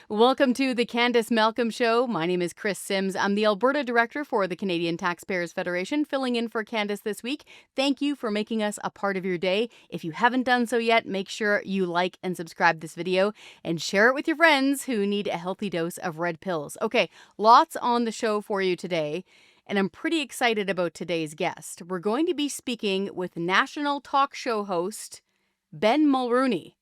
Welcome to the Candice Malcolm Show. My name is Kris Sims. I'm the Alberta Director for the Canadian Taxpayers Federation, filling in for Candice this week. Thank you for making us a part of your day. If you haven't done so yet, make sure you like and subscribe this video and share it with your friends who need a healthy dose of red pills. Okay, lots on the show for you today, and I'm pretty excited about today's guest. We're going to be speaking with national talk show host Ben Mulroney.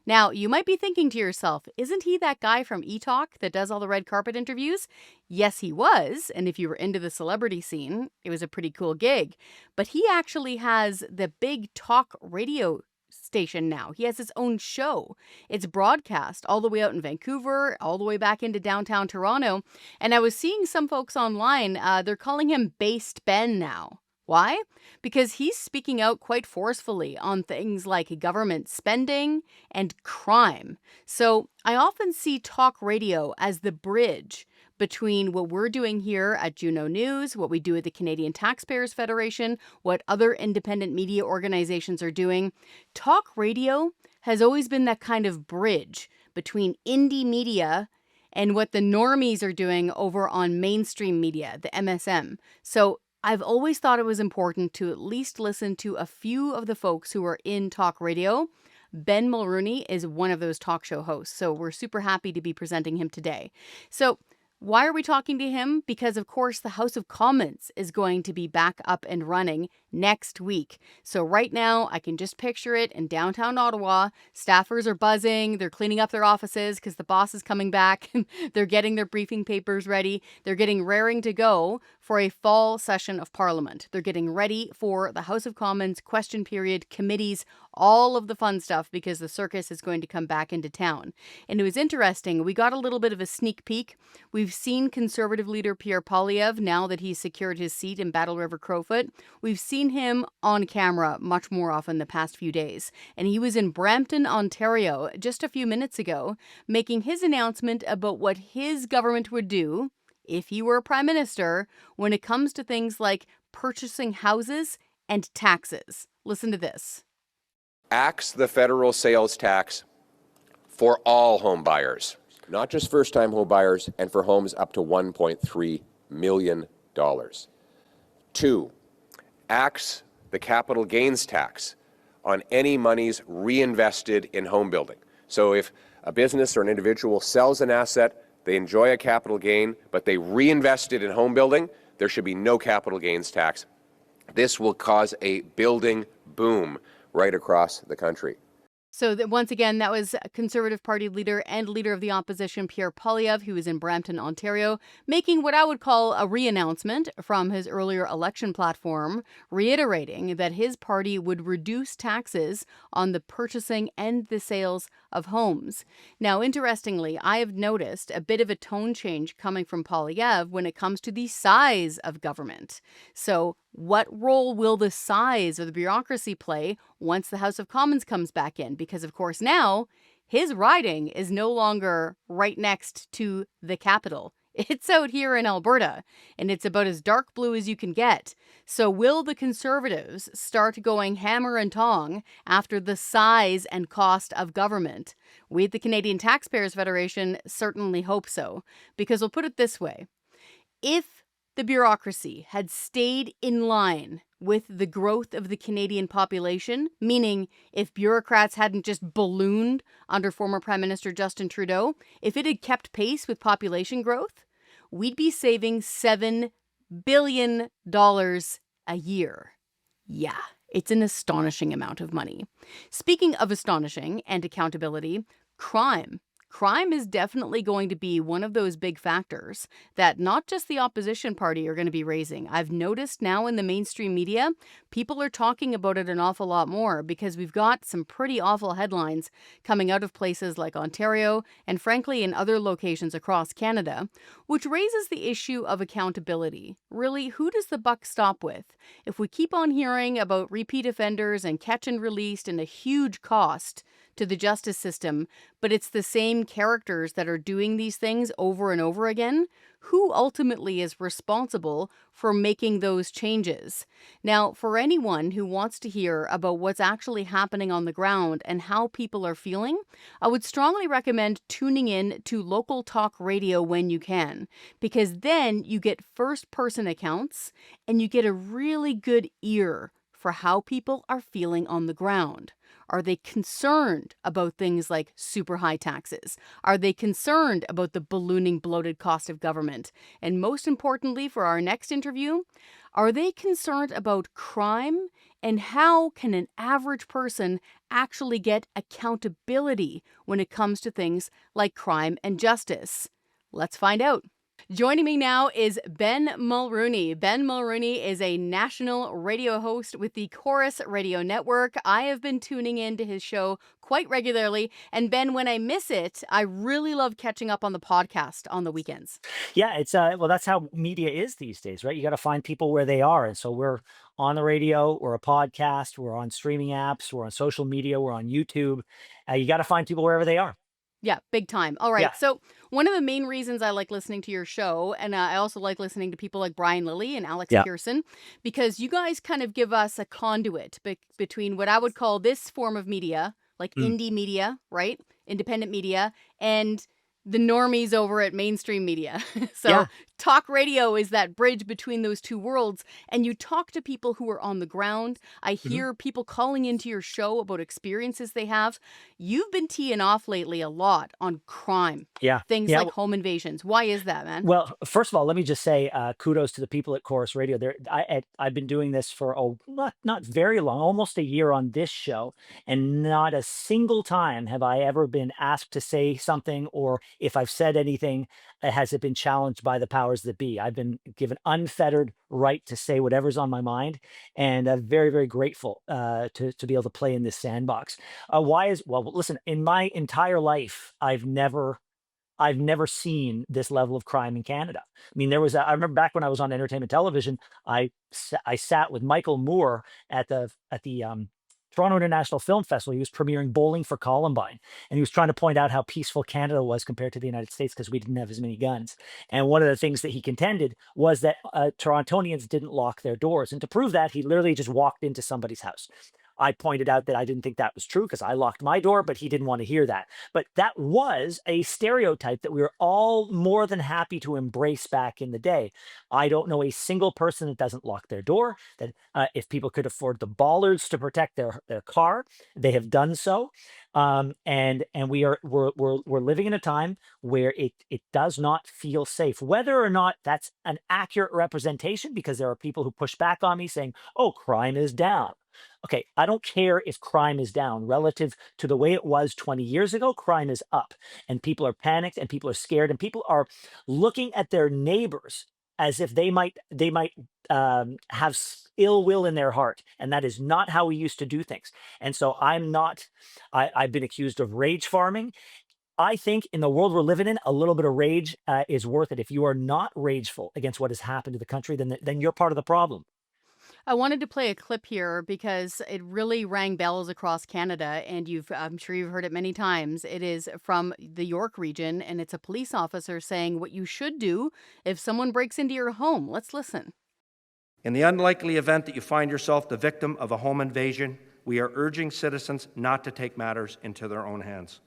Now, you might be thinking to yourself, isn't he that guy from E-Talk that does all the red carpet interviews? Yes, he was. And if you were into the celebrity scene, it was a pretty cool gig. But he actually has the big talk radio station now. He has his own show. It's broadcast all the way out in Vancouver, all the way back into downtown Toronto. And I was seeing some folks online, they're calling him Based Ben now. Why? Because he's speaking out quite forcefully on things like government spending and crime. So I often see talk radio as the bridge between what we're doing here at Juno News, what we do at the Canadian Taxpayers Federation, what other independent media organizations are doing. Talk radio has always been that kind of bridge between indie media and what the normies are doing over on mainstream media, the MSM. So I've always thought it was important to at least listen to a few of the folks who are in talk radio. Ben Mulroney is one of those talk show hosts, so we're super happy to be presenting him today. So why are we talking to him? Because, of course, the House of Commons is going to be back up and running next week. So right now, I can just picture it in downtown Ottawa. Staffers are buzzing. They're cleaning up their offices because the boss is coming back. They're getting their briefing papers ready. They're getting raring to go for a fall session of Parliament. They're getting ready for the House of Commons question period, committees, all of the fun stuff because the circus is going to come back into town. And it was interesting. We got a little bit of a sneak peek. We've seen Conservative leader Pierre Poilievre, now that he's secured his seat in Battle River Crowfoot. We've seen him on camera much more often the past few days. And he was in Brampton, Ontario, just a few minutes ago, making his announcement about what his government would do if he were prime minister when it comes to things like purchasing houses and taxes. Listen to this. Axe the federal sales tax for all home buyers, not just first-time home buyers, and for homes up to $1.3 million. 2, axe the capital gains tax on any monies reinvested in home building. So if a business or an individual sells an asset, they enjoy a capital gain, but they reinvest it in home building, there should be no capital gains tax. This will cause a building boom right across the country. So once again, that was Conservative Party leader and leader of the opposition, Pierre Poilievre, who was in Brampton, Ontario, making what I would call a re-announcement from his earlier election platform, reiterating that his party would reduce taxes on the purchasing and the sales of homes. Now, interestingly, I have noticed a bit of a tone change coming from Poilievre when it comes to the size of government. So what role will the size of the bureaucracy play once the House of Commons comes back in? Because, of course, now his riding is no longer right next to the capital. It's out here in Alberta, and it's about as dark blue as you can get. So will the Conservatives start going hammer and tong after the size and cost of government? We at the Canadian Taxpayers Federation certainly hope so, because we'll put it this way. If the bureaucracy had stayed in line with the growth of the Canadian population, meaning if bureaucrats hadn't just ballooned under former Prime Minister Justin Trudeau, if it had kept pace with population growth, we'd be saving $7 billion a year. Yeah, it's an astonishing amount of money. Speaking of astonishing and accountability, crime. Crime is definitely going to be one of those big factors that not just the opposition party are going to be raising. I've noticed now in the mainstream media, people are talking about it an awful lot more because we've got some pretty awful headlines coming out of places like Ontario and frankly in other locations across Canada, which raises the issue of accountability. Really, who does the buck stop with? If we keep on hearing about repeat offenders and catch and released and a huge cost to the justice system, but it's the same characters that are doing these things over and over again. Who ultimately is responsible for making those changes? Now, for anyone who wants to hear about what's actually happening on the ground and how people are feeling, I would strongly recommend tuning in to local talk radio when you can, because then you get first-person accounts and you get a really good ear for how people are feeling on the ground. Are they concerned about things like super high taxes? Are they concerned about the ballooning, bloated cost of government? And most importantly, for our next interview, are they concerned about crime? And how can an average person actually get accountability when it comes to things like crime and justice? Let's find out. Joining me now is Ben Mulroney. Ben Mulroney is a national radio host with the Chorus Radio Network. I have been tuning in to his show quite regularly. And Ben, when I miss it, I really love catching up on the podcast on the weekends. Yeah, it's well, that's how media is these days, right? You got to find people where they are. And so we're on the radio, we're a podcast, we're on streaming apps, we're on social media, we're on YouTube. You got to find people wherever they are. Yeah, big time. All right. Yeah. So one of the main reasons I like listening to your show, and I also like listening to people like Brian Lilly and Alex Yeah. Pearson, because you guys kind of give us a conduit between what I would call this form of media, like indie media, right? Independent media, and the normies over at mainstream media. So Yeah. talk radio is that bridge between those two worlds. And you talk to people who are on the ground. I hear people calling into your show about experiences they have. You've been teeing off lately a lot on crime. Yeah. Things Yeah. like home invasions. Why is that, man? Well, first of all, let me just say kudos to the people at Chorus Radio. I've been doing this for not very long, almost a year on this show, and not a single time have I ever been asked to say something, or if I've said anything, has it been challenged by the powers that be. I've been given unfettered right to say whatever's on my mind, and I'm very, very grateful to be able to play in this sandbox. Well, listen, in my entire life, I've never seen this level of crime in Canada. I mean, I remember back when I was on entertainment television, I sat with Michael Moore at the Toronto International Film Festival. He was premiering Bowling for Columbine, and he was trying to point out how peaceful Canada was compared to the United States because we didn't have as many guns. And one of the things that he contended was that Torontonians didn't lock their doors. And to prove that, he literally just walked into somebody's house. I pointed out that I didn't think that was true because I locked my door, but he didn't want to hear that. But that was a stereotype that we were all more than happy to embrace back in the day. I don't know a single person that doesn't lock their door, that if people could afford the bollards to protect their car, they have done so. And we're living in a time where it does not feel safe, whether or not that's an accurate representation, because there are people who push back on me saying, oh, crime is down. Okay, I don't care if crime is down relative to the way it was 20 years ago. Crime is up, and people are panicked, and people are scared, and people are looking at their neighbors as if they might have ill will in their heart, and that is not how we used to do things. And so I've been accused of rage farming. I think in the world we're living in, a little bit of rage is worth it. If you are not rageful against what has happened to the country, then you're part of the problem. I wanted to play a clip here because it really rang bells across Canada, and I'm sure you've heard it many times. It is from the York region, and it's a police officer saying what you should do if someone breaks into your home. Let's listen. In the unlikely event that you find yourself the victim of a home invasion, we are urging citizens not to take matters into their own hands.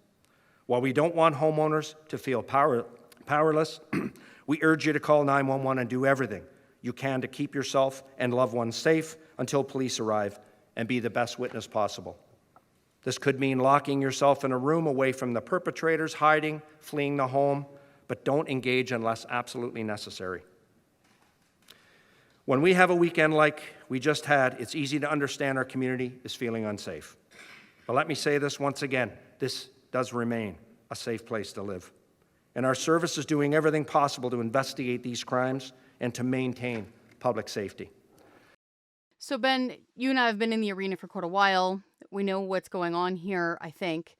While we don't want homeowners to feel powerless, we urge you to call 911 and do everything you can to keep yourself and loved ones safe until police arrive, and be the best witness possible. This could mean locking yourself in a room away from the perpetrators, hiding, fleeing the home, but don't engage unless absolutely necessary. When we have a weekend like we just had, it's easy to understand our community is feeling unsafe. But let me say this once again, this does remain a safe place to live. And our service is doing everything possible to investigate these crimes and to maintain public safety. So, Ben, you and I have been in the arena for quite a while. We know what's going on here, I think.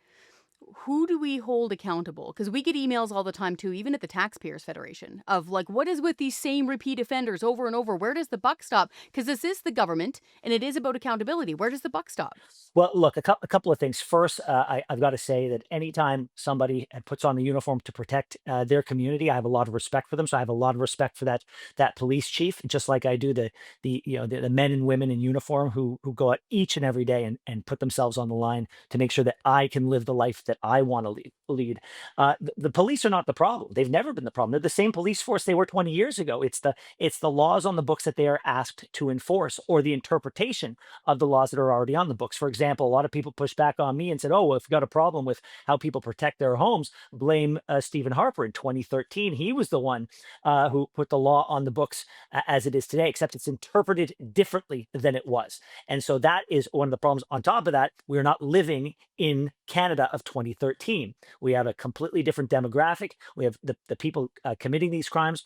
who do we hold accountable? Because we get emails all the time too, even at the Taxpayers Federation, of like, what is with these same repeat offenders over and over? Where does the buck stop? Because this is the government and it is about accountability. Where does the buck stop? Well, look, a couple of things. First, I've got to say that anytime somebody puts on the uniform to protect their community, I have a lot of respect for them. So I have a lot of respect for that police chief, just like I do the men and women in uniform who go out each and every day and put themselves on the line to make sure that I can live the life that I want to lead. The police are not the problem. They've never been the problem. They're the same police force they were 20 years ago. It's the laws on the books that they are asked to enforce, or the interpretation of the laws that are already on the books. For example, a lot of people pushed back on me and said, "Oh, well, if you've got a problem with how people protect their homes, blame Stephen Harper in 2013. He was the one who put the law on the books as it is today, except it's interpreted differently than it was." And so that is one of the problems. On top of that, we're not living in Canada of 2013. We have a completely different demographic. We have the people committing these crimes.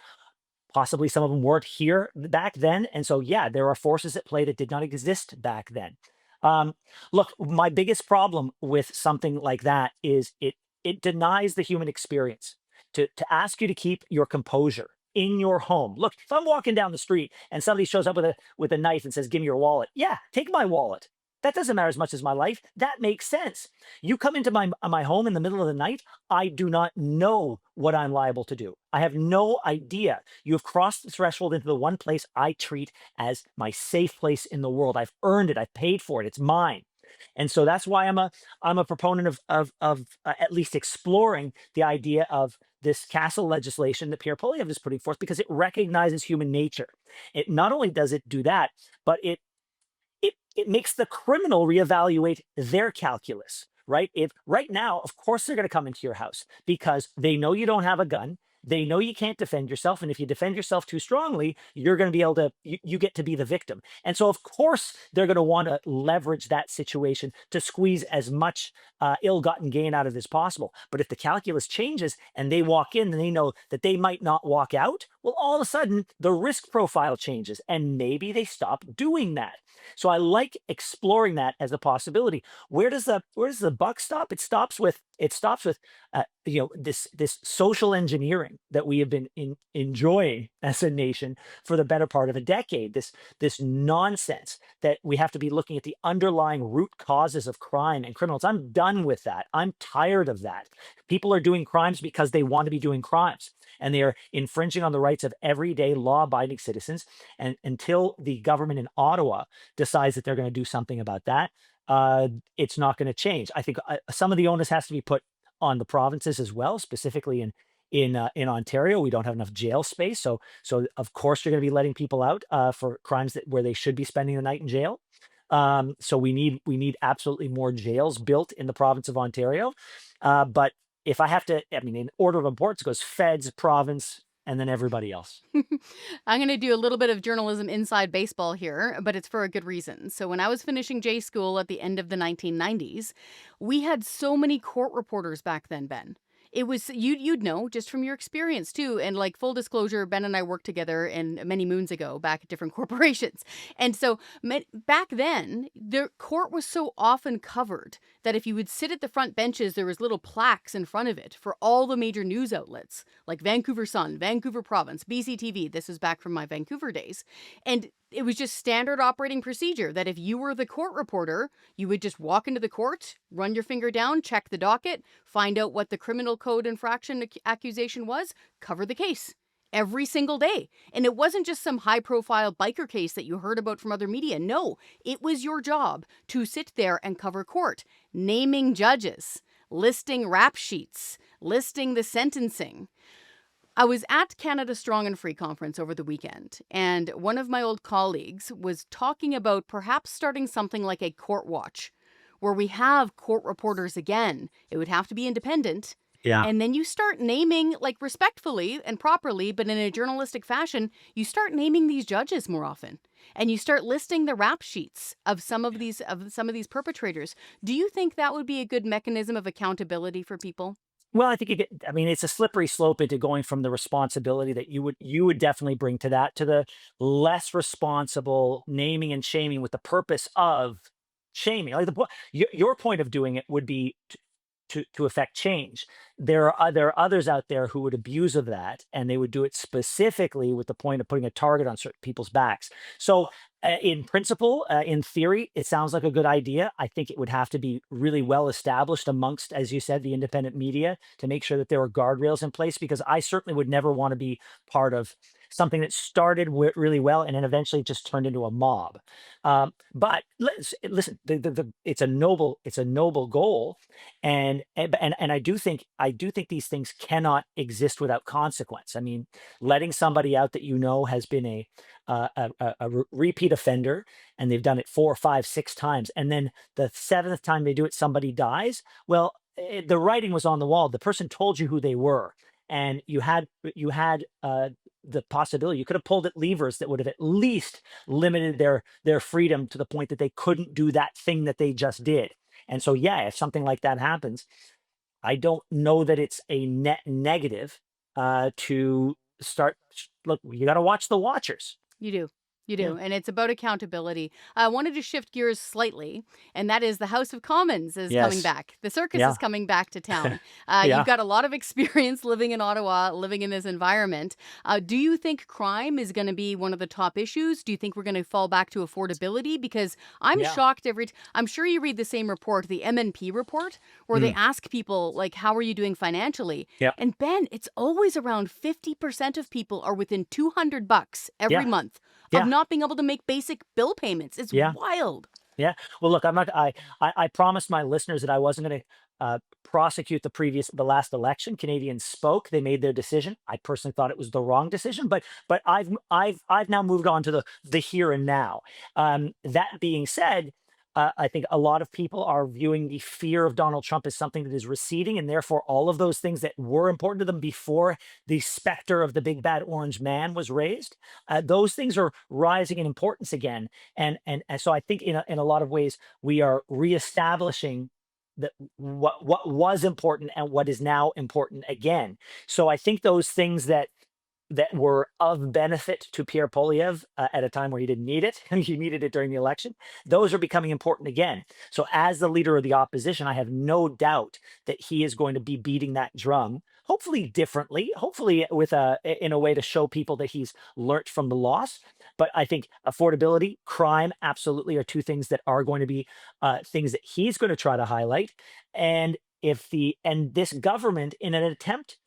Possibly some of them weren't here back then. And so, yeah, there are forces at play that did not exist back then. Um, Look, my biggest problem with something like that is it denies the human experience. To ask you to keep your composure in your home. Look, if I'm walking down the street and somebody shows up with a knife and says, "Give me your wallet," yeah, take my wallet. That doesn't matter as much as my life. That makes sense. You come into my home in the middle of the night. I do not know what I'm liable to do. I have no idea. You have crossed the threshold into the one place I treat as my safe place in the world. I've earned it. I've paid for it. It's mine. And so that's why I'm a proponent of at least exploring the idea of this castle legislation that Pierre Poilievre is putting forth, because it recognizes human nature. It not only does it do that, but it makes the criminal reevaluate their calculus, right? If right now, of course, they're going to come into your house because they know you don't have a gun. They know you can't defend yourself. And if you defend yourself too strongly, you're going to be able to, you get to be the victim. And so, of course, they're going to want to leverage that situation to squeeze as much ill-gotten gain out of it as possible. But if the calculus changes and they walk in and they know that they might not walk out, well, all of a sudden, the risk profile changes and maybe they stop doing that. So I like exploring that as a possibility. Where does the buck stop? It stops with this social engineering that we have been enjoying as a nation for the better part of a decade. This nonsense that we have to be looking at the underlying root causes of crime and criminals. I'm done with that. I'm tired of that. People are doing crimes because they want to be doing crimes, and they are infringing on the rights of everyday law-abiding citizens. And until the government in Ottawa decides that they're going to do something about that, it's not going to change. I think some of the onus has to be put on the provinces as well, specifically in Ontario. We don't have enough jail space, so of course you're going to be letting people out for crimes where they should be spending the night in jail. So we need absolutely more jails built in the province of Ontario. But if I have to, I mean, in order of importance, it goes feds, province, and then everybody else. I'm going to do a little bit of journalism inside baseball here, but it's for a good reason. So when I was finishing J school at the end of the 1990s, we had so many court reporters back then, Ben. It was you'd know just from your experience too. And like full disclosure, Ben and I worked together and many moons ago back at different corporations. And so back then, the court was so often covered that if you would sit at the front benches, there was little plaques in front of it for all the major news outlets like Vancouver Sun, Vancouver Province, BCTV. This was back from my Vancouver days. And it was just standard operating procedure that if you were the court reporter, you would just walk into the court, run your finger down, check the docket, find out what the criminal code infraction accusation was, cover the case every single day. And it wasn't just some high profile biker case that you heard about from other media. No, it was your job to sit there and cover court, naming judges, listing rap sheets, listing the sentencing. I was at Canada Strong and Free conference over the weekend, and one of my old colleagues was talking about perhaps starting something like a court watch, where we have court reporters again. It would have to be independent. Yeah. And then you start naming, like respectfully and properly, but in a journalistic fashion, you start naming these judges more often. And you start listing the rap sheets of some of these perpetrators. Do you think that would be a good mechanism of accountability for people? Well, I think I mean, it's a slippery slope into going from the responsibility that you would definitely bring to that, to the less responsible naming and shaming with the purpose of shaming. Like your point of doing it would be to affect change. There are others out there who would abuse of that, and they would do it specifically with the point of putting a target on certain people's backs. So, in principle, in theory, it sounds like a good idea. I think it would have to be really well established amongst, as you said, the independent media to make sure that there are guardrails in place, because I certainly would never want to be part of something that started really well and then eventually just turned into a mob. But listen, it's a noble goal, and I do think these things cannot exist without consequence. I mean, letting somebody out that you know has been a repeat offender, and they've done it 4, 5, 6 times, and then the seventh time they do it, somebody dies. Well, the writing was on the wall. The person told you who they were, and you had the possibility. You could have pulled at levers that would have at least limited their freedom to the point that they couldn't do that thing that they just did. And so, yeah, if something like that happens, I don't know that it's a net negative to start. Look, you got to watch the watchers. You do. You Yeah. do. And it's about accountability. I wanted to shift gears slightly, and that is the House of Commons is coming Yes. back. The circus Yeah. is coming back to town. Yeah. You've got a lot of experience living in Ottawa, living in this environment. Do you think crime is going to be one of the top issues? Do you think we're going to fall back to affordability? Because I'm Yeah. shocked I'm sure you read the same report, the MNP report, where they Mm. ask people, like, how are you doing financially? Yeah. And Ben, it's always around 50% of people are within $200 every Yeah. month Yeah. of not being able to make basic bill payments. It's Yeah. wild. Yeah. Well, look, I'm not. I promised my listeners that I wasn't going to prosecute the last election. Canadians spoke. They made their decision. I personally thought it was the wrong decision, but I've now moved on to the here and now. That being said, I think a lot of people are viewing the fear of Donald Trump as something that is receding, and therefore all of those things that were important to them before the specter of the big bad orange man was raised, those things are rising in importance again. And so I think in a lot of ways we are reestablishing that what was important and what is now important again. So I think those things that were of benefit to Pierre Poilievre at a time where he didn't need it, and he needed it during the election, those are becoming important again. So, as the leader of the opposition, I have no doubt that he is going to be beating that drum, hopefully differently, hopefully in a way to show people that he's learnt from the loss. But I think affordability, crime, absolutely are two things that are going to be things that he's going to try to highlight. And this government, in an attempt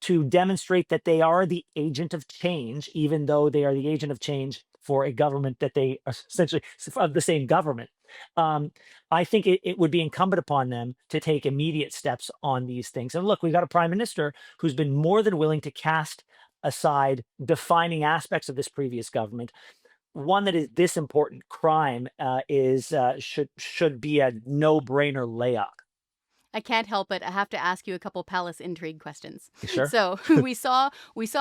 to demonstrate that they are the agent of change, even though they are the agent of change for a government that they are essentially of the same government. I think it would be incumbent upon them to take immediate steps on these things. And look, we've got a prime minister who's been more than willing to cast aside defining aspects of this previous government. One that is this important, crime, should be a no-brainer layup. I can't help it. I have to ask you a couple palace intrigue questions. You sure? So we saw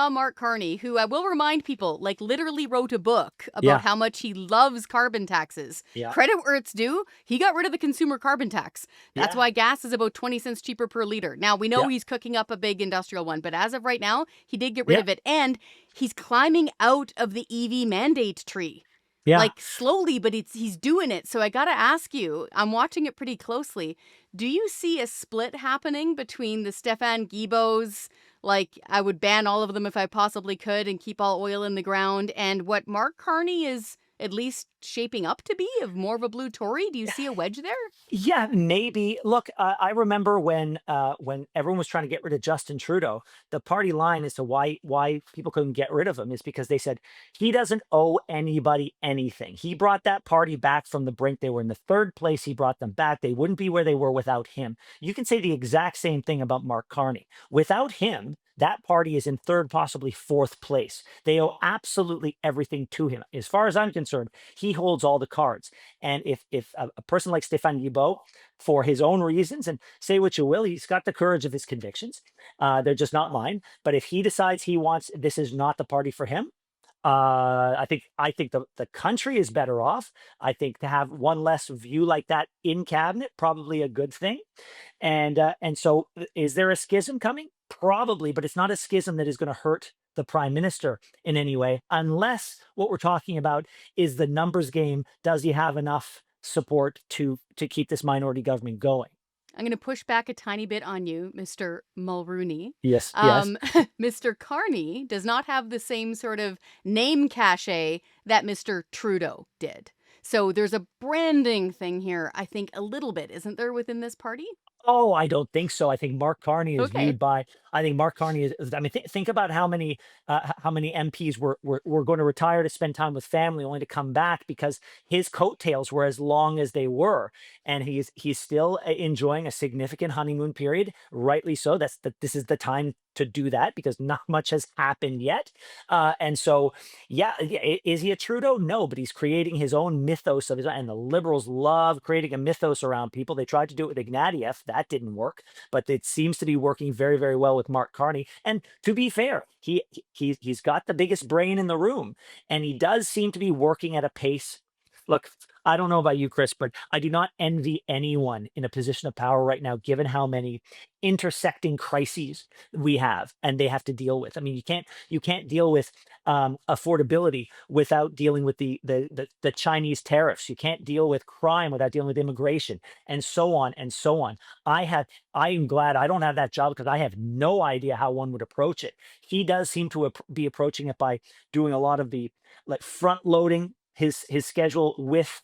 Mark Carney, who I will remind people, like, literally wrote a book about Yeah. how much he loves carbon taxes. Yeah. Credit where it's due. He got rid of the consumer carbon tax. That's Yeah. why gas is about 20 cents cheaper per liter. Now, we know Yeah. he's cooking up a big industrial one, but as of right now, he did get rid Yeah. of it. And he's climbing out of the EV mandate tree. Yeah. Like, slowly, but he's doing it. So I got to ask you, I'm watching it pretty closely. Do you see a split happening between the Stéphane Guilbeaults, like, I would ban all of them if I possibly could and keep all oil in the ground, and what Mark Carney is at least shaping up to be, of more of a blue Tory? Do you see a wedge there? Yeah, maybe. Look, I remember when everyone was trying to get rid of Justin Trudeau, the party line as to why people couldn't get rid of him is because they said he doesn't owe anybody anything. He brought that party back from the brink. They were in the third place. He brought them back. They wouldn't be where they were without him. You can say the exact same thing about Mark Carney. Without him, that party is in third, possibly fourth place. They owe absolutely everything to him. As far as I'm concerned, he holds all the cards. And if a person like Stéphane Guilbeault, for his own reasons, and say what you will, he's got the courage of his convictions. They're just not mine. But if he decides this is not the party for him, I think the country is better off. I think to have one less view like that in cabinet, probably a good thing. And so, is there a schism coming? Probably, but it's not a schism that is going to hurt the prime minister in any way, unless what we're talking about is the numbers game. Does he have enough support to keep this minority government going? I'm going to push back a tiny bit on you, Mr. Mulroney. Yes, yes. Mr. Carney does not have the same sort of name cachet that Mr. Trudeau did. So there's a branding thing here, I think, a little bit, isn't there, within this party? Oh, I don't think so. I think Mark Carney is Okay. viewed by. I think Mark Carney is. I mean, think about how many MPs were going to retire to spend time with family, only to come back because his coattails were as long as they were, and he's still enjoying a significant honeymoon period. Rightly so. This is the time to do that because not much has happened yet. And so, yeah, is he a Trudeau? No, but he's creating his own mythos of his own. And the Liberals love creating a mythos around people. They tried to do it with Ignatieff. That didn't work, but it seems to be working very, very well with Mark Carney. And to be fair, he's got the biggest brain in the room, and he does seem to be working at a pace. Look, I don't know about you, Chris, but I do not envy anyone in a position of power right now, given how many intersecting crises we have and they have to deal with. I mean, you can't deal with affordability without dealing with the Chinese tariffs. You can't deal with crime without dealing with immigration, and so on and so on. I'm glad I don't have that job because I have no idea how one would approach it. He does seem to be approaching it by doing a lot of the like front loading his schedule with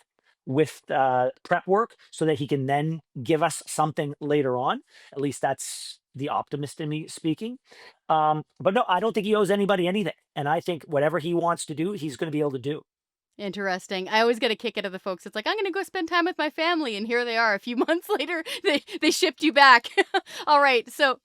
prep work so that he can then give us something later on. At least that's the optimist in me speaking. But no, I don't think he owes anybody anything. And I think whatever he wants to do, he's going to be able to do. Interesting. I always get a kick out of the folks. It's like, I'm going to go spend time with my family. And here they are. A few months later, they shipped you back. All right. So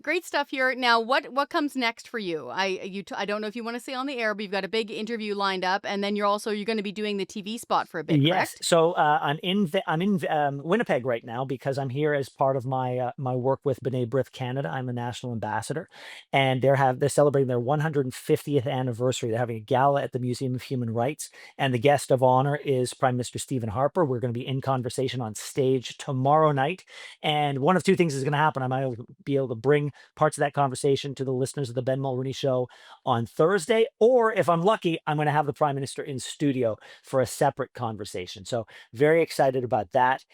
great stuff here. Now, what comes next for you? I don't know if you want to say on the air, but you've got a big interview lined up, and then you're going to be doing the TV spot for a bit, Yes. correct? So I'm in Winnipeg right now because I'm here as part of my work with B'nai B'rith Canada. I'm a national ambassador, and they're celebrating their 150th anniversary. They're having a gala at the Museum of Human Rights, and the guest of honor is Prime Minister Stephen Harper. We're going to be in conversation on stage tomorrow night, and one of two things is going to happen. I might be able to bring parts of that conversation to the listeners of the Ben Mulroney Show on Thursday, or if I'm lucky, I'm going to have the Prime Minister in studio for a separate conversation. So very excited about that.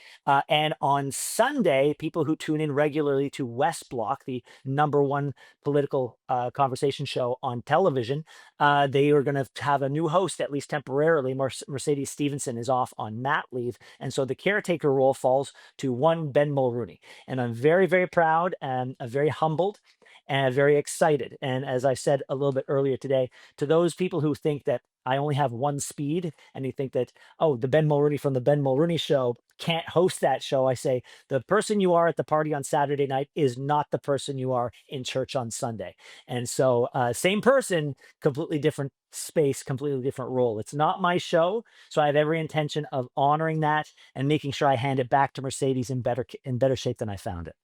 And on Sunday, people who tune in regularly to West Block, the #1 political conversation show on television, they are going to have a new host, at least temporarily. Mercedes Stevenson is off on mat leave. And so the caretaker role falls to one Ben Mulroney. And I'm very, very proud and very humbled and very excited. And as I said a little bit earlier today, to those people who think that I only have one speed and you think that, oh, the Ben Mulroney from the Ben Mulroney Show can't host that show, I say the person you are at the party on Saturday night is not the person you are in church on Sunday. And so same person, completely different space, completely different role. It's not my show. So I have every intention of honoring that and making sure I hand it back to Mercedes in better shape than I found it.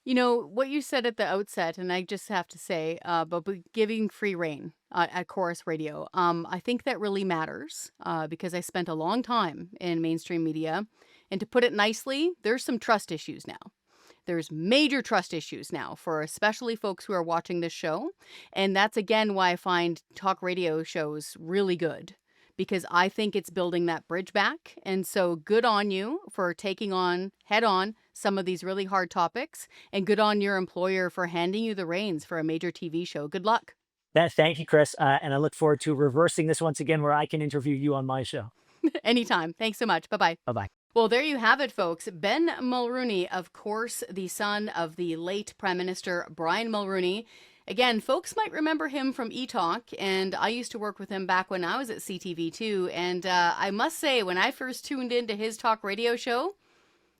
You know, what you said at the outset, and I just have to say, about giving free reign at Chorus Radio, I think that really matters because I spent a long time in mainstream media. And to put it nicely, there's some trust issues now. There's major trust issues now for especially folks who are watching this show. And that's again why I find talk radio shows really good because I think it's building that bridge back. And so good on you for taking on head on some of these really hard topics, and good on your employer for handing you the reins for a major TV show. Good luck. Thank you, Chris. And I look forward to reversing this once again where I can interview you on my show. Anytime. Thanks so much. Bye-bye. Bye-bye. Well, there you have it, folks. Ben Mulroney, of course, the son of the late Prime Minister Brian Mulroney. Again, folks might remember him from eTalk, and I used to work with him back when I was at CTV too. And I must say, when I first tuned into his talk radio show,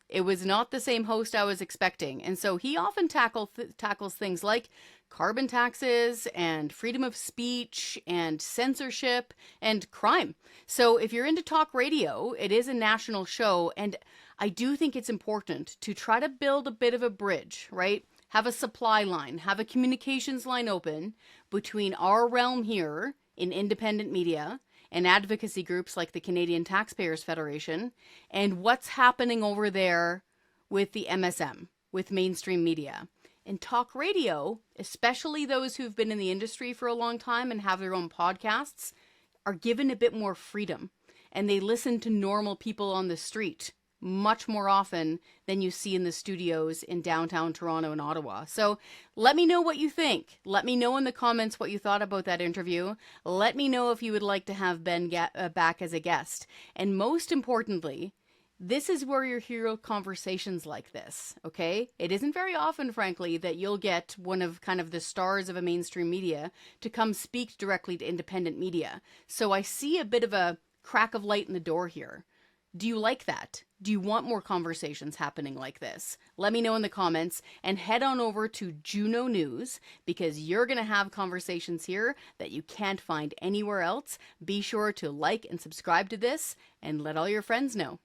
it was not the same host I was expecting. And so he often tackles things like carbon taxes and freedom of speech and censorship and crime. So if you're into talk radio, it is a national show. And I do think it's important to try to build a bit of a bridge, right? Have a supply line, have a communications line open between our realm here in independent media and advocacy groups like the Canadian Taxpayers Federation, and what's happening over there with the MSM, with mainstream media. And talk radio, especially those who've been in the industry for a long time and have their own podcasts, are given a bit more freedom. And they listen to normal people on the street much more often than you see in the studios in downtown Toronto and Ottawa. So let me know what you think. Let me know in the comments what you thought about that interview. Let me know if you would like to have Ben back as a guest. And most importantly, this is where you hear conversations like this, okay? It isn't very often, frankly, that you'll get one of kind of the stars of a mainstream media to come speak directly to independent media. So I see a bit of a crack of light in the door here. Do you like that? Do you want more conversations happening like this? Let me know in the comments, and head on over to Juno News, because you're going to have conversations here that you can't find anywhere else. Be sure to like and subscribe to this and let all your friends know.